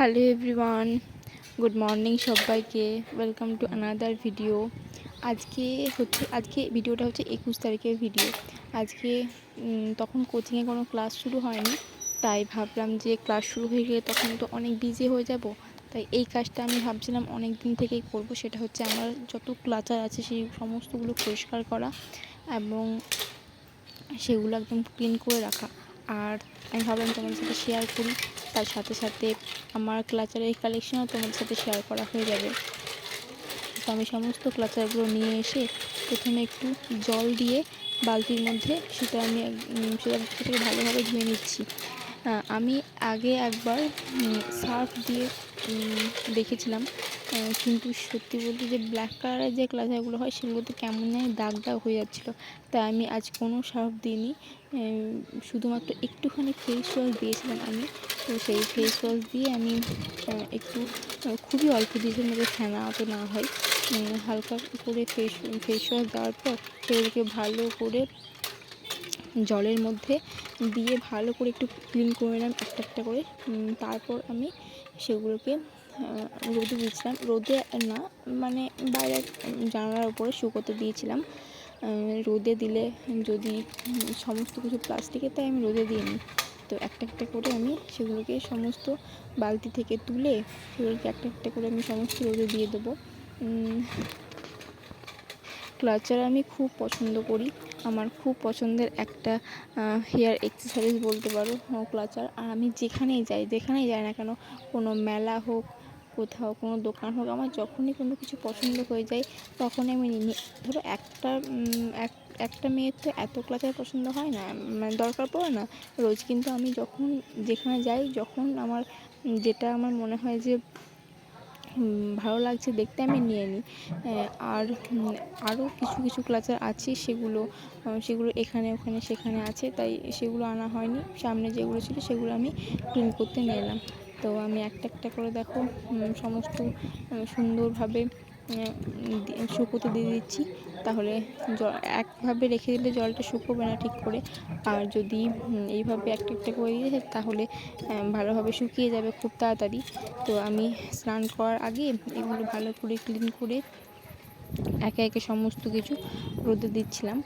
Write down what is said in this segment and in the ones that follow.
Hello everyone, good morning সবাইকে। Welcome to another video. আজকে ভিডিওটা হচ্ছে 21 তারিখের ভিডিও। আজকে তখন কোচিংয়ে কোনো ক্লাস শুরু হয়নি, তাই ভাবলাম যে ক্লাস শুরু হয়ে গেলে তখন তো অনেক বিজি হয়ে যাব। তাই এই কাজটা আমি ভাবছিলাম অনেক দিন থেকেই করব। সেটা হচ্ছে আমার যত ক্লাচার আছে সেই সমস্তগুলো পরিষ্কার করা এবং সেগুলো একদম ক্লিন করে রাখা। আর আমি ভাবলাম তোমাদের সাথে শেয়ার করি, তার সাথে সাথে আমার ক্লাচারের কালেকশনও তোমাদের সাথে শেয়ার করা হয়ে যাবে। তো আমি সমস্ত ক্লাচারগুলো নিয়ে এসে প্রথমে একটু জল দিয়ে বালতির মধ্যে সেটাকে ভালোভাবে ধুয়ে নিচ্ছি। আমি আগে একবার সার্ফ দিয়ে দেখেছিলাম, কিন্তু সত্যি বলতে যে ব্ল্যাক কালারের যে ক্লাচারগুলো হয় সেগুলোতে কেমন জানি দাগ দাগ হয়ে যাচ্ছিলো। তাই আমি আজ কোনো সার্ফ দিইনি, শুধুমাত্র একটুখানি ফেস ওয়াশ দিয়েছিলাম আমি। তো সেই ফেস ওয়াশ দিয়ে আমি একটু খুবই অল্প দিয়েছিলাম যাতে ফেনা অত না হয়। হালকা করে ফেস ওয়াশ দেওয়ার পর সেগুলোকে ভালো করে জলের মধ্যে দিয়ে ভালো করে একটু ক্লিন করে নিলাম একটা একটা করে। তারপর আমি সেগুলোকে রোদে দিয়েছিলাম, রোদে না মানে বাইরে জানালার উপরে শুকোতে দিয়েছিলাম। রোদে দিলে যদি সমস্ত কিছু প্লাস্টিকের, তাই আমি রোদে দিইনি। তো একটা একটা করে আমি সেগুলোকে সমস্ত বালতি থেকে তুলে সেগুলোকে একটা একটা করে আমি সমস্ত রোদে দিয়ে দেবো। ক্লাচার আমি খুব পছন্দ করি, আমার খুব পছন্দের একটা হেয়ার এক্সেসরিজ বলতে পারো ক্লাচার। আর আমি যেখানেই যাই না কেন, কোনো মেলা হোক, কোথাও কোনো দোকান হোক, আমার যখনই কোনো কিছু পছন্দ হয়ে যায় তখনই আমি নিই। ধরো একটা মেয়ের তো এত ক্লাচার পছন্দ হয় না, মানে দরকার পড়ে না রোজ, কিন্তু আমি যখন যেখানে যাই, যখন আমার যেটা আমার মনে হয় যে ভালো লাগছে দেখতে, আমি নিয়ে নিই। আর আরও কিছু ক্লাচার আছে, সেগুলো এখানে ওখানে সেখানে আছে, তাই সেগুলো আনা হয়নি। সামনে যেগুলো ছিল সেগুলো আমি ক্লিন করতে নিয়ে এলাম। তো আমি একটা একটা করে দেখো সমস্ত সুন্দরভাবে শুকোতে দিয়ে দিচ্ছি। তাহলে একভাবে রেখে দিলে জলটা শুকোবে না ঠিক করে, আর যদি এইভাবে একটা একটা করে দিয়ে তাহলে ভালোভাবে শুকিয়ে যাবে খুব তাড়াতাড়ি। তো আমি স্নান করার আগে এগুলো ভালো করে ক্লিন করে একে একে সমস্ত কিছু রোদে দিচ্ছিলাম।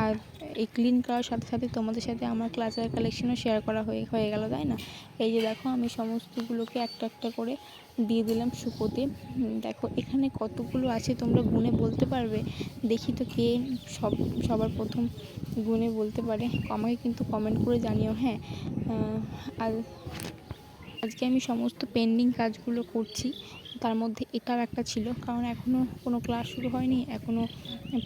আর এই ক্লিন করার সাথে সাথে তোমাদের সাথে আমার ক্লাচার কালেকশনও শেয়ার করা হয়ে গেল, তাই না? এই যে দেখো, আমি সমস্তগুলোকে একটা একটা করে দিয়ে দিলাম শুকোতে। দেখো এখানে কতগুলো আছে তোমরা গুনে বলতে পারবে? দেখি তো কে সবার প্রথম গুনে বলতে পারে। আমাকে কিন্তু কমেন্ট করে জানিও, হ্যাঁ। আর আজকে আমি সমস্ত পেন্ডিং কাজগুলো করছি, তার মধ্যে এটাও একটা ছিল, কারণ এখনও কোনো ক্লাস শুরু হয়নি, এখনও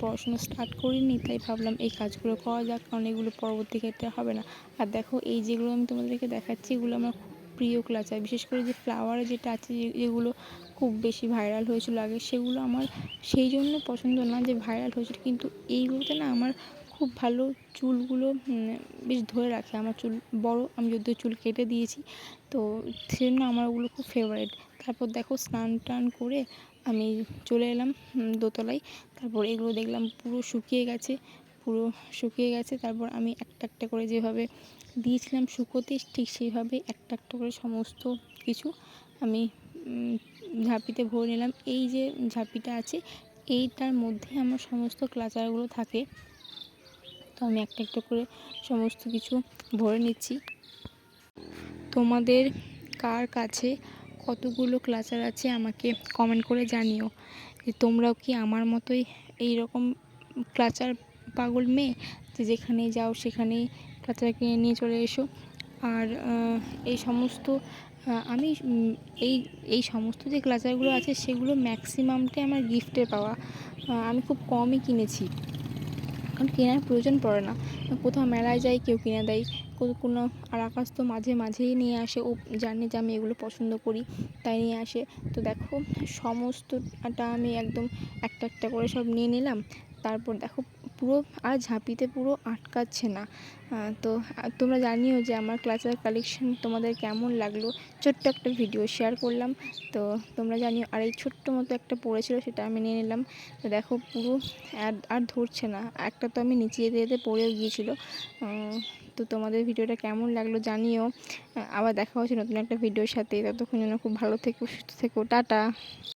পড়াশুনো স্টার্ট করিনি, তাই ভাবলাম এই কাজগুলো করা যাক, কারণ এগুলো পরবর্তী ক্ষেত্রে হবে না। আর দেখো, এই যেগুলো আমি তোমাদেরকে দেখাচ্ছি এগুলো আমার খুব প্রিয় ক্লাচার, বিশেষ করে যে ফ্লাওয়ারে যেটা আছে, যেগুলো খুব বেশি ভাইরাল হয়েছিল আগে, সেগুলো আমার সেই জন্য পছন্দ না যে ভাইরাল হয়েছিল, কিন্তু এইগুলোতে না আমার খুব ভালো চুলগুলো বেশ ধরে রাখে। আমার চুল বড়, আমি যদিও চুল কেটে দিয়েছি, তো সেজন্য আমার ওগুলো খুব ফেভারিট। তারপর দেখো, স্নান টান করে আমি চলে এলাম দোতলায়। তারপর এগুলো দেখলাম পুরো শুকিয়ে গেছে। তারপর আমি একটা একটা করে যেভাবে দিয়েছিলাম শুকোতে, ঠিক সেইভাবে একটা একটা করে সমস্ত কিছু আমি ঝাঁপিতে ভরে নিলাম। এই যে ঝাঁপিটা আছে, এইটার মধ্যে আমার সমস্ত ক্লাচারগুলো থাকে। তো আমি একটা একটা করে সমস্ত কিছু ভরে নিচ্ছি। তোমাদের কার কাছে কতগুলো ক্লাচার আছে আমাকে কমেন্ট করে জানিও, যে তোমরাও কি আমার মতোই এইরকম ক্লাচার পাগল মেয়ে, যে যেখানেই যাও সেখানেই ক্লাচার কিনে নিয়ে চলে এসো। আর এই সমস্ত আমি এই সমস্ত যে ক্লাচারগুলো আছে সেগুলো ম্যাক্সিমামটাই আমার গিফটে পাওয়া। আমি খুব কমই কিনেছি, কারণ কেনার প্রয়োজন পড়ে না। কোথাও মেলায় যাই, কেউ কিনে দেয়, কোনো আর আকাশ তো মাঝেই নিয়ে আসে, ও জানে যে আমি এগুলো পছন্দ করি, তাই নিয়ে আসে। তো দেখো, সমস্তটা আমি একদম একটা একটা করে সব নিয়ে নিলাম। তারপর দেখো পুরো আর ঝাঁপিতে পুরো আটকাচ্ছে না। তো তোমরা জানিও যে আমার ক্লাচার কালেকশন তোমাদের কেমন লাগলো। ছোট্ট একটা ভিডিও শেয়ার করলাম, তো তোমরা জানিও। আর এই ছোট্ট মতো একটা পড়েছিল, সেটা আমি নিয়ে নিলাম। তো দেখো পুরো আর ধরছে না, একটা তো আমি নিচে যেতে যেতে পড়েও গিয়েছিলো। তো তোমাদের ভিডিওটা কেমন লাগলো জানিও। আবার দেখা হচ্ছে নতুন একটা ভিডিওর সাথে। ততক্ষণ যেন খুব ভালো থেকো, সুস্থ থেকো, টাটা।